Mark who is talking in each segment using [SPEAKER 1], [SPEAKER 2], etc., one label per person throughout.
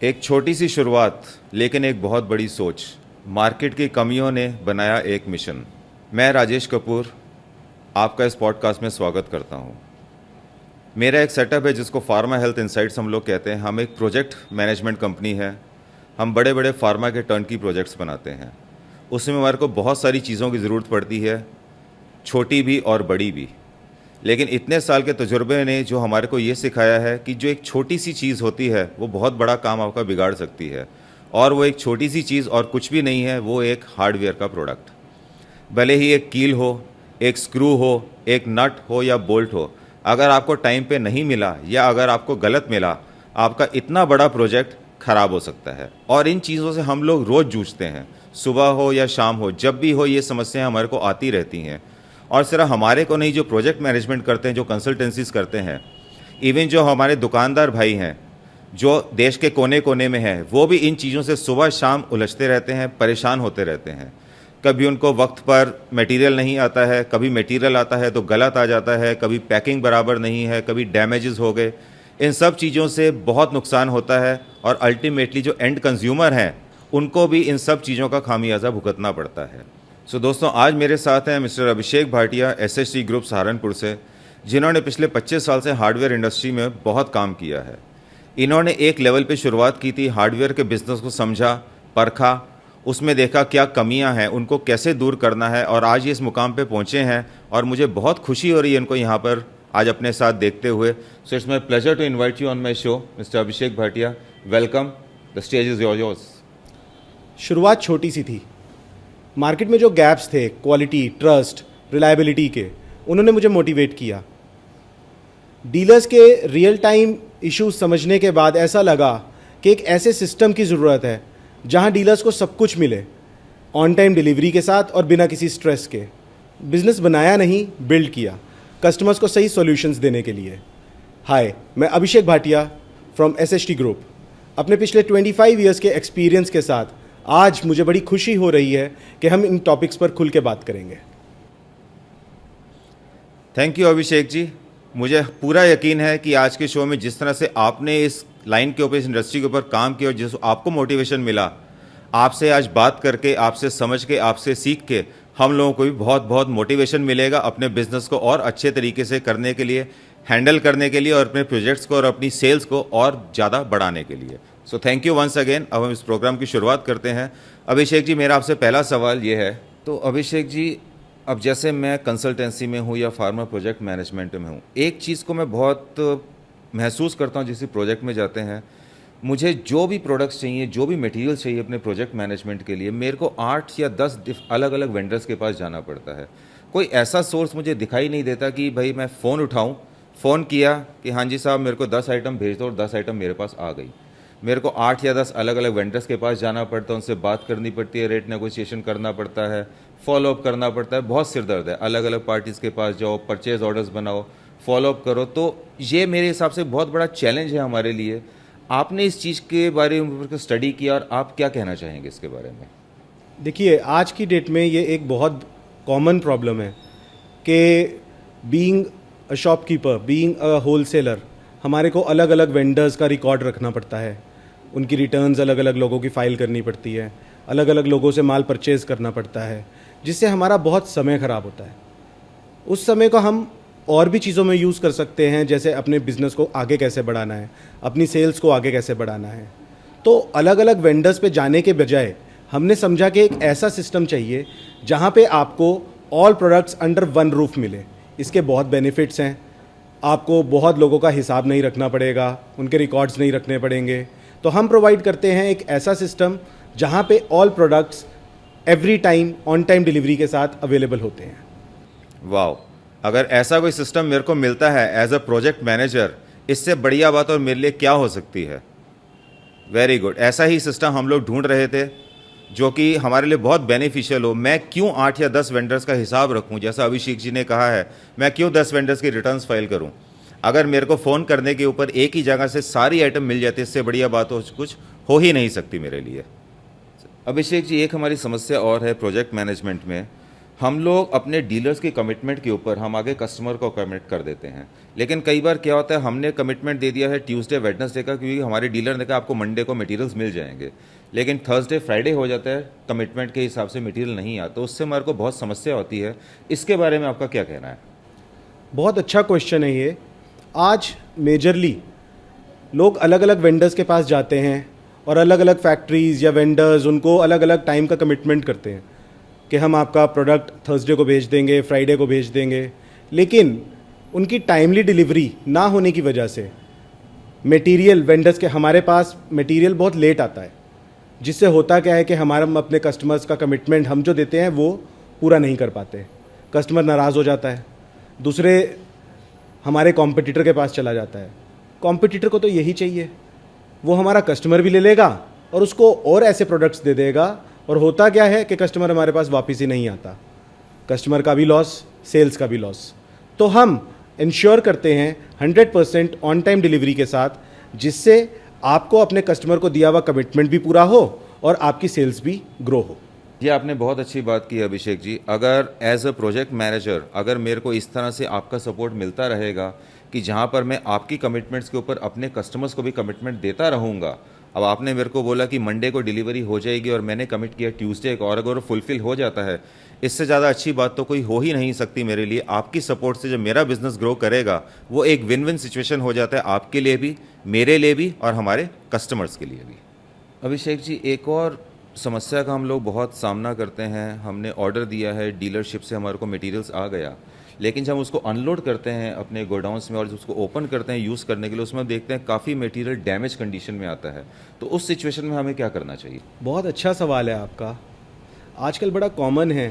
[SPEAKER 1] एक छोटी सी शुरुआत लेकिन एक बहुत बड़ी सोच। मार्केट की कमियों ने बनाया एक मिशन। मैं राजेश कपूर आपका इस पॉडकास्ट में स्वागत करता हूं। मेरा एक सेटअप है जिसको फार्मा हेल्थ इंसाइट्स हम लोग कहते हैं। हम एक प्रोजेक्ट मैनेजमेंट कंपनी है। हम बड़े बड़े फार्मा के टर्नकी प्रोजेक्ट्स बनाते हैं। उसमें हमारे को बहुत सारी चीज़ों की ज़रूरत पड़ती है, छोटी भी और बड़ी भी। लेकिन इतने साल के तजुर्बे ने जो हमारे को ये सिखाया है कि जो एक छोटी सी चीज़ होती है वो बहुत बड़ा काम आपका बिगाड़ सकती है। और वो एक छोटी सी चीज़ और कुछ भी नहीं है, वो एक हार्डवेयर का प्रोडक्ट। भले ही एक कील हो, एक स्क्रू हो, एक नट हो या बोल्ट हो, अगर आपको टाइम पे नहीं मिला या अगर आपको गलत मिला, आपका इतना बड़ा प्रोजेक्ट ख़राब हो सकता है। और इन चीज़ों से हम लोग रोज़ जूझते हैं, सुबह हो या शाम हो, जब भी हो ये समस्याएं हमारे को आती रहती हैं। और सिर्फ हमारे को नहीं, जो प्रोजेक्ट मैनेजमेंट करते हैं, जो कंसल्टेंसीज करते हैं, इवन जो हमारे दुकानदार भाई हैं जो देश के कोने कोने में हैं, वो भी इन चीज़ों से सुबह शाम उलझते रहते हैं, परेशान होते रहते हैं। कभी उनको वक्त पर मटेरियल नहीं आता है, कभी मटेरियल आता है तो गलत आ जाता है, कभी पैकिंग बराबर नहीं है, कभी डैमेजेस हो गए। इन सब चीज़ों से बहुत नुकसान होता है और अल्टीमेटली जो एंड कंज्यूमर हैं उनको भी इन सब चीज़ों का खामियाजा भुगतना पड़ता है। सो दोस्तों, आज मेरे साथ हैं mister Abhishek Bhatia, SHG group Saharanpur से, जिन्होंने पिछले 25 साल से हार्डवेयर इंडस्ट्री में बहुत काम किया है। इन्होंने एक लेवल पे शुरुआत की थी, हार्डवेयर के बिज़नेस को समझा, परखा, उसमें देखा क्या कमियां हैं, उनको कैसे दूर करना है, और आज ये इस मुकाम पे पहुंचे हैं। और मुझे बहुत खुशी हो रही है इनको यहाँ पर आज अपने साथ देखते हुए। So it's my pleasure to invite you on my show, mister Abhishek Bhatia. Welcome, the stage is yours.
[SPEAKER 2] शुरुआत छोटी सी थी। मार्केट में जो गैप्स थे, क्वालिटी, ट्रस्ट, रिलायबिलिटी के, उन्होंने मुझे मोटिवेट किया। डीलर्स के रियल टाइम इश्यूज समझने के बाद ऐसा लगा कि एक ऐसे सिस्टम की ज़रूरत है जहां डीलर्स को सब कुछ मिले, ऑन टाइम डिलीवरी के साथ और बिना किसी स्ट्रेस के। बिजनेस बनाया नहीं, बिल्ड किया, कस्टमर्स को सही सॉल्यूशंस देने के लिए। हाय, मैं अभिषेक भाटिया फ्रॉम SHG ग्रुप। अपने पिछले 25 ईयर्स के एक्सपीरियंस के साथ आज मुझे बड़ी खुशी हो रही है कि हम इन टॉपिक्स पर खुल के बात करेंगे।
[SPEAKER 1] Thank you Abhishek ji. मुझे पूरा यकीन है कि आज के शो में जिस तरह से आपने इस लाइन के ऊपर, इस इंडस्ट्री के ऊपर काम किया और जिस आपको मोटिवेशन मिला, आपसे आज बात करके, आपसे समझ के, आपसे सीख के हम लोगों को भी बहुत बहुत मोटिवेशन मिलेगा अपने बिजनेस को और अच्छे तरीके से करने के लिए, हैंडल करने के लिए, और अपने प्रोजेक्ट्स को और अपनी सेल्स को और ज़्यादा बढ़ाने के लिए। So thank you once again. अब हम इस प्रोग्राम की शुरुआत करते हैं। अभिषेक जी, मेरा आपसे पहला सवाल ये है, तो अभिषेक जी, अब जैसे मैं कंसल्टेंसी में हूँ या फार्मा प्रोजेक्ट मैनेजमेंट में हूँ, एक चीज़ को मैं बहुत महसूस करता हूँ जिस प्रोजेक्ट में जाते हैं, मुझे जो भी प्रोडक्ट्स चाहिए, जो भी मटेरियल चाहिए अपने प्रोजेक्ट मैनेजमेंट के लिए, मेरे को 8 या 10 अलग अलग वेंडर्स के पास जाना पड़ता है। कोई ऐसा सोर्स मुझे दिखाई नहीं देता कि भाई मैं फ़ोन उठाऊँ, फ़ोन किया कि हाँ जी साहब मेरे को 10 आइटम भेज दो और 10 आइटम मेरे पास आ गई। मेरे को 8 या 10 अलग अलग वेंडर्स के पास जाना पड़ता है, उनसे बात करनी पड़ती है, रेट नेगोशिएशन करना पड़ता है, फॉलोअप करना पड़ता है, बहुत सिरदर्द है। अलग अलग पार्टीज़ के पास जाओ, परचेज ऑर्डर्स बनाओ, फॉलोअप करो। तो ये मेरे हिसाब से बहुत बड़ा चैलेंज है हमारे लिए। आपने इस चीज़ के बारे में स्टडी किया और आप क्या कहना चाहेंगे इसके बारे में?
[SPEAKER 2] देखिए, आज की डेट में ये एक बहुत कॉमन प्रॉब्लम है कि being a shopkeeper, being a wholesaler, हमारे को अलग अलग वेंडर्स का रिकॉर्ड रखना पड़ता है। उनकी रिटर्न्स अलग अलग लोगों की फ़ाइल करनी पड़ती है, अलग अलग लोगों से माल परचेज़ करना पड़ता है, जिससे हमारा बहुत समय ख़राब होता है। उस समय को हम और भी चीज़ों में यूज़ कर सकते हैं, जैसे अपने बिज़नेस को आगे कैसे बढ़ाना है, अपनी सेल्स को आगे कैसे बढ़ाना है। तो अलग अलग वेंडर्स पे जाने के बजाय हमने समझा कि एक ऐसा सिस्टम चाहिए जहाँ पे आपको all products under one roof मिले। इसके बहुत बेनिफिट्स हैं। आपको बहुत लोगों का हिसाब नहीं रखना पड़ेगा, उनके रिकॉर्ड्स नहीं रखने पड़ेंगे। तो हम प्रोवाइड करते हैं एक ऐसा सिस्टम जहाँ पे all products every time on time delivery के साथ अवेलेबल होते हैं।
[SPEAKER 1] वाह, अगर ऐसा कोई सिस्टम मेरे को मिलता है एज अ प्रोजेक्ट मैनेजर, इससे बढ़िया बात और मेरे लिए क्या हो सकती है। Very good. ऐसा ही सिस्टम हम लोग ढूंढ रहे थे जो कि हमारे लिए बहुत बेनिफिशियल हो। मैं क्यों 8 या 10 वेंडर्स का हिसाब रखूं, जैसा अभिषेक जी ने कहा है, मैं क्यों 10 वेंडर्स की रिटर्न्स फाइल करूं। अगर मेरे को फ़ोन करने के ऊपर एक ही जगह से सारी आइटम मिल जाती है, इससे बढ़िया बात हो कुछ हो ही नहीं सकती मेरे लिए। अभिषेक जी, एक हमारी समस्या और है प्रोजेक्ट मैनेजमेंट में, हम लोग अपने डीलर्स की कमिटमेंट के ऊपर हम आगे कस्टमर को कमिट कर देते हैं, लेकिन कई बार क्या होता है हमने कमिटमेंट दे दिया है ट्यूसडे वेडनेसडे का, क्योंकि हमारे डीलर ने कहा आपको मंडे को मटेरियल्स मिल जाएंगे, लेकिन थर्सडे फ्राइडे हो जाता है, कमिटमेंट के हिसाब से मटेरियल नहीं आता, तो उससे हमारे को बहुत समस्या होती है। इसके बारे में आपका क्या कहना है?
[SPEAKER 2] बहुत अच्छा क्वेश्चन है ये। आज मेजरली लोग अलग अलग वेंडर्स के पास जाते हैं और अलग अलग फैक्ट्रीज़ या वेंडर्स उनको अलग अलग टाइम का कमिटमेंट करते हैं कि हम आपका प्रोडक्ट थर्सडे को भेज देंगे, फ्राइडे को भेज देंगे, लेकिन उनकी टाइमली डिलीवरी ना होने की वजह से मटेरियल वेंडर्स के हमारे पास मटेरियल बहुत लेट आता है, जिससे होता क्या है कि हमारा अपने कस्टमर्स का कमिटमेंट हम जो देते हैं वो पूरा नहीं कर पाते। कस्टमर नाराज़ हो जाता है, दूसरे हमारे कॉम्पिटिटर के पास चला जाता है। कॉम्पिटिटर को तो यही चाहिए, वो हमारा कस्टमर भी ले लेगा और उसको और ऐसे प्रोडक्ट्स दे देगा, और होता क्या है कि कस्टमर हमारे पास वापस ही नहीं आता। कस्टमर का भी लॉस, सेल्स का भी लॉस। तो हम इंश्योर करते हैं 100% ऑन टाइम डिलीवरी के साथ, जिससे आपको अपने कस्टमर को दिया हुआ कमिटमेंट भी पूरा हो और आपकी सेल्स भी ग्रो हो।
[SPEAKER 1] ये आपने बहुत अच्छी बात की अभिषेक जी। अगर एज अ प्रोजेक्ट मैनेजर अगर मेरे को इस तरह से आपका सपोर्ट मिलता रहेगा कि जहाँ पर मैं आपकी कमिटमेंट्स के ऊपर अपने कस्टमर्स को भी कमिटमेंट देता रहूँगा। अब आपने मेरे को बोला कि मंडे को डिलीवरी हो जाएगी और मैंने कमिट किया ट्यूसडे को, और अगर वो फुलफिल हो जाता है, इससे ज़्यादा अच्छी बात तो कोई हो ही नहीं सकती मेरे लिए। आपकी सपोर्ट से जब मेरा बिजनेस ग्रो करेगा वो एक विन विन सिचुएशन हो जाता है, आपके लिए भी, मेरे लिए भी और हमारे कस्टमर्स के लिए भी। अभिषेक जी, एक और समस्या का हम लोग बहुत सामना करते हैं। हमने ऑर्डर दिया है, डीलरशिप से हमारे को मटेरियल्स आ गया, लेकिन जब हम उसको अनलोड करते हैं अपने गोडाउन्स में और उसको ओपन करते हैं यूज़ करने के लिए, उसमें हम देखते हैं काफ़ी मटेरियल डैमेज कंडीशन में आता है। तो उस सिचुएशन में हमें क्या करना चाहिए?
[SPEAKER 2] बहुत अच्छा सवाल है आपका। आजकल बड़ा कॉमन है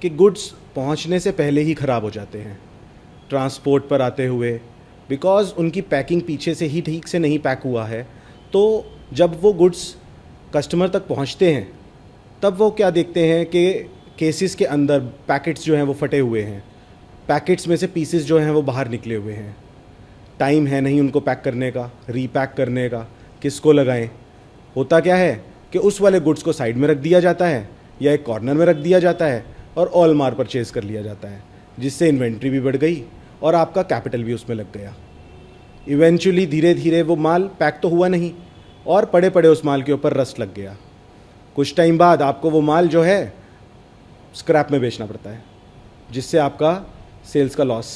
[SPEAKER 2] कि गुड्स पहुंचने से पहले ही ख़राब हो जाते हैं ट्रांसपोर्ट पर आते हुए, बिकॉज़ उनकी पैकिंग पीछे से ही ठीक से नहीं पैक हुआ है। तो जब वो गुड्स कस्टमर तक पहुंचते हैं तब वो क्या देखते हैं कि केसेस के अंदर पैकेट्स जो हैं वो फटे हुए हैं, पैकेट्स में से पीसेस जो हैं वो बाहर निकले हुए हैं। टाइम है नहीं उनको पैक करने का, रीपैक करने का, किसको लगाएं। होता क्या है कि उस वाले गुड्स को साइड में रख दिया जाता है या एक कॉर्नर में रख दिया जाता है और ऑल मार परचेज कर लिया जाता है, जिससे इन्वेंट्री भी बढ़ गई और आपका कैपिटल भी उसमें लग गया। इवेंचुअली धीरे धीरे वो माल पैक तो हुआ नहीं और पड़े पड़े उस माल के ऊपर रस्ट लग गया। कुछ टाइम बाद आपको वो माल जो है स्क्रैप में बेचना पड़ता है, जिससे आपका सेल्स का लॉस,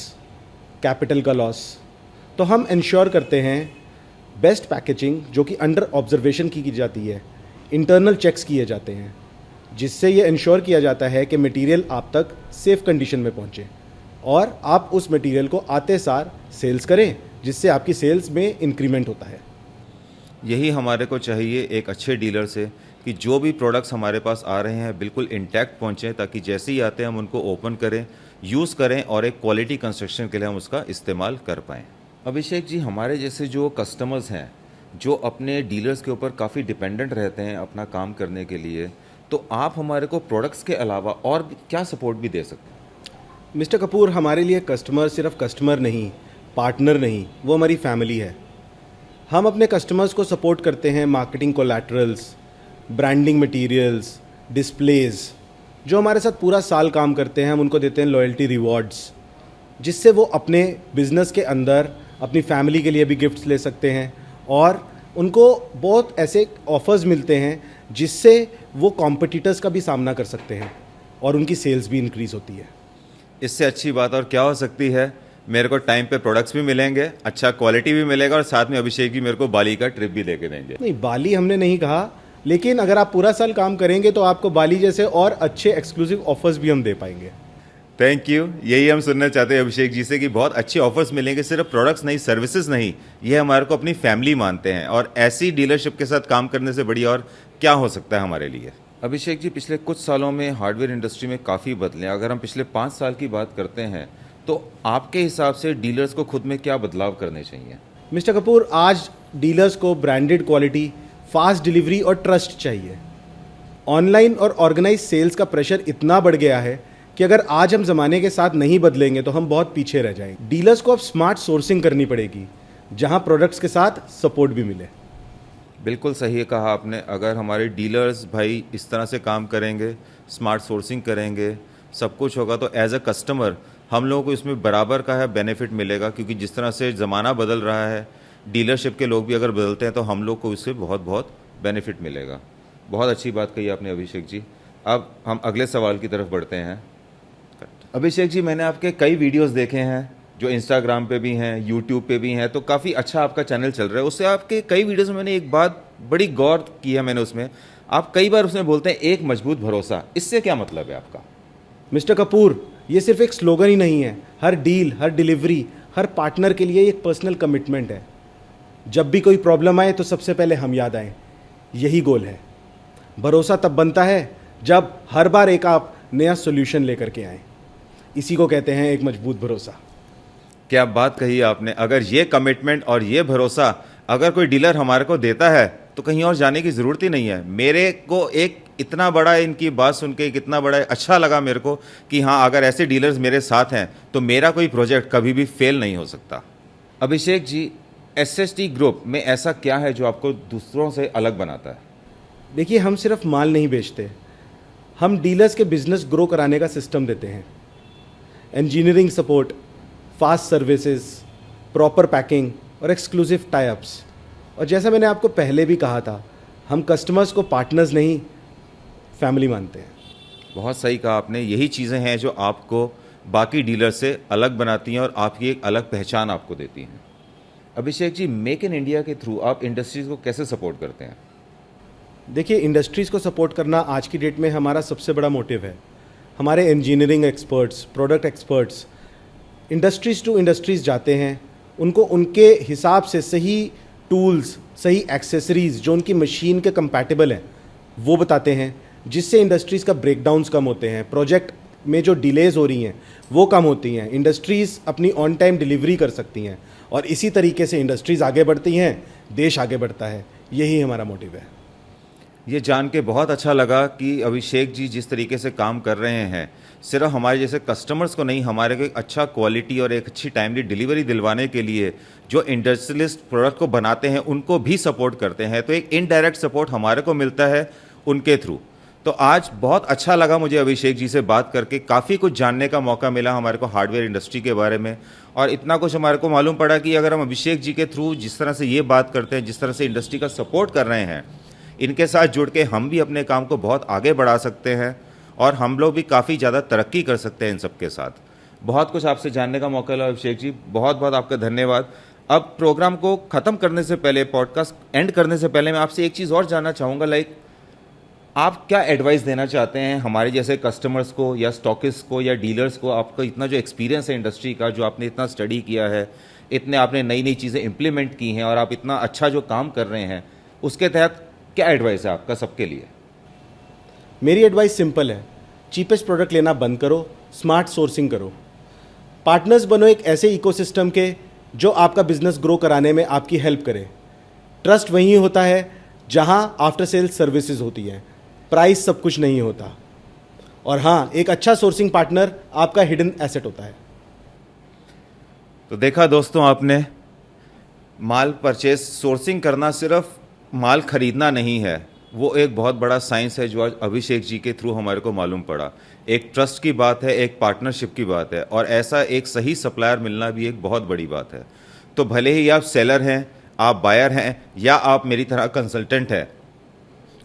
[SPEAKER 2] कैपिटल का लॉस। तो हम इंश्योर करते हैं बेस्ट पैकेजिंग, जो कि अंडर ऑब्जर्वेशन की जाती है, इंटरनल चेक्स किए जाते हैं, जिससे ये इंश्योर किया जाता है कि मटेरियल आप तक सेफ कंडीशन में पहुंचे और आप उस मटेरियल को आते सार सेल्स करें, जिससे आपकी सेल्स में इंक्रीमेंट होता है।
[SPEAKER 1] यही हमारे को चाहिए एक अच्छे डीलर से, कि जो भी प्रोडक्ट्स हमारे पास आ रहे हैं बिल्कुल इंटैक्ट पहुँचें, ताकि जैसे ही आते हैं हम उनको ओपन करें, यूज़ करें और एक क्वालिटी कंस्ट्रक्शन के लिए हम उसका इस्तेमाल कर पाएँ। अभिषेक जी, हमारे जैसे जो कस्टमर्स हैं जो अपने डीलर्स के ऊपर काफ़ी डिपेंडेंट रहते हैं अपना काम करने के लिए, तो आप हमारे को प्रोडक्ट्स के अलावा और क्या सपोर्ट भी दे सकते हैं?
[SPEAKER 2] मिस्टर कपूर, हमारे लिए कस्टमर सिर्फ कस्टमर नहीं, पार्टनर नहीं, वो हमारी फैमिली है। हम अपने कस्टमर्स को सपोर्ट करते हैं marketing collaterals, branding materials, displays. जो हमारे साथ पूरा साल काम करते हैं हम उनको देते हैं लॉयल्टी रिवॉर्ड्स, जिससे वो अपने बिजनेस के अंदर अपनी फैमिली के लिए भी गिफ्ट्स ले सकते हैं और उनको बहुत ऐसे ऑफर्स मिलते हैं जिससे वो कॉम्पिटिटर्स का भी सामना कर सकते हैं और उनकी सेल्स भी इंक्रीज़ होती है।
[SPEAKER 1] इससे अच्छी बात और क्या हो सकती है? मेरे को टाइम पे प्रोडक्ट्स भी मिलेंगे, अच्छा क्वालिटी भी मिलेगा और साथ में अभिषेक जी मेरे को बाली का ट्रिप भी लेके देंगे।
[SPEAKER 2] नहीं, बाली हमने नहीं कहा, लेकिन अगर आप पूरा साल काम करेंगे तो आपको बाली जैसे और अच्छे एक्सक्लूसिव ऑफर्स भी हम दे पाएंगे।
[SPEAKER 1] थैंक यू, यही हम सुनना चाहते हैं अभिषेक जी से कि बहुत अच्छे ऑफर्स मिलेंगे, सिर्फ प्रोडक्ट्स नहीं, सर्विसेज नहीं, ये हमारे को अपनी फैमिली मानते हैं और ऐसी डीलरशिप के साथ काम करने से बढ़िया और क्या हो सकता है हमारे लिए। अभिषेक जी, पिछले कुछ सालों में हार्डवेयर इंडस्ट्री में काफ़ी बदले। अगर हम पिछले 5 साल की बात करते हैं तो आपके हिसाब से डीलर्स को खुद में क्या बदलाव करने चाहिए?
[SPEAKER 2] मिस्टर कपूर, आज डीलर्स को ब्रांडेड क्वालिटी, फास्ट डिलीवरी और ट्रस्ट चाहिए। ऑनलाइन और ऑर्गेनाइज सेल्स का प्रेशर इतना बढ़ गया है कि अगर आज हम ज़माने के साथ नहीं बदलेंगे तो हम बहुत पीछे रह जाएंगे। डीलर्स को अब स्मार्ट सोर्सिंग करनी पड़ेगी, जहां प्रोडक्ट्स के साथ सपोर्ट भी मिले।
[SPEAKER 1] बिल्कुल सही कहा आपने। अगर हमारे डीलर्स भाई इस तरह से काम करेंगे, स्मार्ट सोर्सिंग करेंगे, सब कुछ होगा, तो एज अ कस्टमर हम लोगों को इसमें बराबर का है बेनिफिट मिलेगा, क्योंकि जिस तरह से ज़माना बदल रहा है, डीलरशिप के लोग भी अगर बदलते हैं तो हम लोग को इससे बहुत बहुत बेनिफिट मिलेगा। बहुत अच्छी बात कही आपने अभिषेक जी। अब हम अगले सवाल की तरफ बढ़ते हैं। अभिषेक जी, मैंने आपके कई वीडियोस देखे हैं जो इंस्टाग्राम पे भी हैं, यूट्यूब पे भी हैं, तो काफ़ी अच्छा आपका चैनल चल रहा है। उससे आपके कई वीडियोस में मैंने एक बात बड़ी गौर की है मैंने उसमें, आप कई बार उसमें बोलते हैं एक मजबूत भरोसा। इससे क्या मतलब है आपका?
[SPEAKER 2] मिस्टर कपूर, ये सिर्फ एक स्लोगन ही नहीं है। हर डील, हर डिलीवरी, हर पार्टनर के लिए एक पर्सनल कमिटमेंट है। जब भी कोई प्रॉब्लम आए तो सबसे पहले हम याद आएं, यही गोल है। भरोसा तब बनता है जब हर बार एक आप नया सोल्यूशन लेकर के आएँ। इसी को कहते हैं एक मजबूत भरोसा।
[SPEAKER 1] क्या बात कही आपने। अगर ये कमिटमेंट और ये भरोसा अगर कोई डीलर हमारे को देता है तो कहीं और जाने की ज़रूरत ही नहीं है। मेरे को एक इतना बड़ा इनकी बात सुन के कितना बड़ा अच्छा लगा मेरे को कि हाँ, अगर ऐसे डीलर्स मेरे साथ हैं तो मेरा कोई प्रोजेक्ट कभी भी फेल नहीं हो सकता। अभिषेक जी, SST ग्रुप में ऐसा क्या है जो आपको दूसरों से अलग बनाता है?
[SPEAKER 2] देखिए, हम सिर्फ माल नहीं बेचते, हम डीलर्स के बिजनेस ग्रो कराने का सिस्टम देते हैं। Engineering support, fast services, proper packing और एक्सक्लूसिव टाई अप्स। और जैसा मैंने आपको पहले भी कहा था, हम कस्टमर्स को पार्टनर्स नहीं, फैमिली मानते हैं।
[SPEAKER 1] बहुत सही कहा आपने। यही चीज़ें हैं जो आपको बाकी डीलर से अलग बनाती हैं और आपकी एक अलग पहचान आपको देती हैं। Abhishek ji, make in India के थ्रू आप इंडस्ट्रीज़ को कैसे सपोर्ट करते हैं?
[SPEAKER 2] देखिए, इंडस्ट्रीज़ को सपोर्ट करना आज की डेट में हमारा सबसे बड़ा मोटिव है। हमारे engineering experts, product experts industries to industries जाते हैं, उनको उनके हिसाब से सही टूल्स, सही एक्सेसरीज़ जो उनकी मशीन के कंपैटिबल हैं वो बताते हैं, जिससे इंडस्ट्रीज़ का ब्रेकडाउन्स कम होते हैं, प्रोजेक्ट में जो डिलेज हो रही हैं वो कम होती हैं, इंडस्ट्रीज़ अपनी ऑन टाइम डिलीवरी कर सकती हैं और इसी तरीके से इंडस्ट्रीज़ आगे बढ़ती हैं, देश आगे बढ़ता है। यही हमारा मोटिव है।
[SPEAKER 1] ये जान के बहुत अच्छा लगा कि अभिषेक जी जिस तरीके से काम कर रहे हैं, सिर्फ हमारे जैसे कस्टमर्स को नहीं, हमारे को एक अच्छा क्वालिटी और एक अच्छी टाइमली डिलीवरी दिलवाने के लिए जो इंडस्ट्रियलिस्ट प्रोडक्ट को बनाते हैं उनको भी सपोर्ट करते हैं। तो एक इनडायरेक्ट सपोर्ट हमारे को मिलता है उनके थ्रू। तो आज बहुत अच्छा लगा मुझे अभिषेक जी से बात करके, काफ़ी कुछ जानने का मौका मिला हमारे को हार्डवेयर इंडस्ट्री के बारे में, और इतना कुछ हमारे को मालूम पड़ा कि अगर हम अभिषेक जी के थ्रू जिस तरह से ये बात करते हैं, जिस तरह से इंडस्ट्री का सपोर्ट कर रहे हैं, इनके साथ जुड़ के हम भी अपने काम को बहुत आगे बढ़ा सकते हैं और हम लोग भी काफ़ी ज़्यादा तरक्की कर सकते हैं इन सब के साथ। बहुत कुछ आपसे जानने का मौका मिला अभिषेक जी, बहुत बहुत आपका धन्यवाद। अब प्रोग्राम को ख़त्म करने से पहले, पॉडकास्ट एंड करने से पहले मैं आपसे एक चीज़ और जानना चाहूँगा, लाइक आप क्या एडवाइस देना चाहते हैं हमारे जैसे कस्टमर्स को या स्टॉकिस्ट को या डीलर्स को? आपका इतना जो एक्सपीरियंस है इंडस्ट्री का, जो आपने इतना स्टडी किया है, इतने आपने नई नई चीज़ें इम्प्लीमेंट की हैं और आप इतना अच्छा जो काम कर रहे हैं, उसके तहत क्या एडवाइस है आपका सबके लिए?
[SPEAKER 2] मेरी एडवाइस सिंपल है, चीपेस्ट प्रोडक्ट लेना बंद करो, स्मार्ट सोर्सिंग करो, पार्टनर्स बनो एक ऐसे इकोसिस्टम के जो आपका बिजनेस ग्रो कराने में आपकी हेल्प करे। ट्रस्ट वहीं होता है जहां आफ्टर सेल्स सर्विसेज होती हैं, प्राइस सब कुछ नहीं होता। और हाँ, एक अच्छा सोर्सिंग पार्टनर आपका हिडन एसेट होता है।
[SPEAKER 1] तो देखा दोस्तों आपने, माल परचेज, सोर्सिंग करना सिर्फ माल खरीदना नहीं है, वो एक बहुत बड़ा साइंस है जो आज अभिषेक जी के थ्रू हमारे को मालूम पड़ा। एक ट्रस्ट की बात है, एक पार्टनरशिप की बात है, और ऐसा एक सही सप्लायर मिलना भी एक बहुत बड़ी बात है। तो भले ही आप सेलर हैं, आप बायर हैं, या आप मेरी तरह कंसल्टेंट हैं,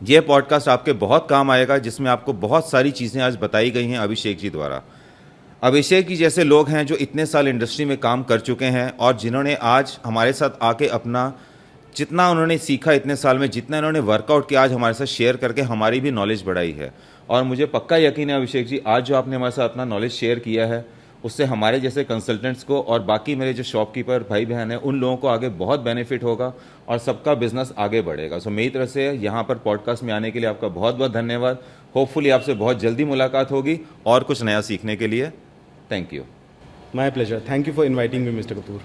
[SPEAKER 1] ये पॉडकास्ट आपके बहुत काम आएगा, जिसमें आपको बहुत सारी चीज़ें आज बताई गई हैं अभिषेक जी द्वारा। अभिषेक जी जैसे लोग हैं जो इतने साल इंडस्ट्री में काम कर चुके हैं और जिन्होंने आज हमारे साथ आके अपना जितना उन्होंने सीखा इतने साल में, जितना इन्होंने वर्कआउट किया, आज हमारे साथ शेयर करके हमारी भी नॉलेज बढ़ाई है। और मुझे पक्का यकीन है अभिषेक जी, आज जो आपने हमारे साथ अपना नॉलेज शेयर किया है, उससे हमारे जैसे कंसल्टेंट्स को और बाकी मेरे जो शॉपकीपर भाई बहन हैं उन लोगों को आगे बहुत बेनिफिट होगा और सबका बिजनेस आगे बढ़ेगा। सो मेरी तरफ से यहाँ पर पॉडकास्ट में आने के लिए आपका बहुत बहुत धन्यवाद। होपफुली आपसे बहुत जल्दी मुलाकात होगी और कुछ नया सीखने के लिए। Thank you.
[SPEAKER 2] My pleasure. Thank you for inviting me mister Kapoor.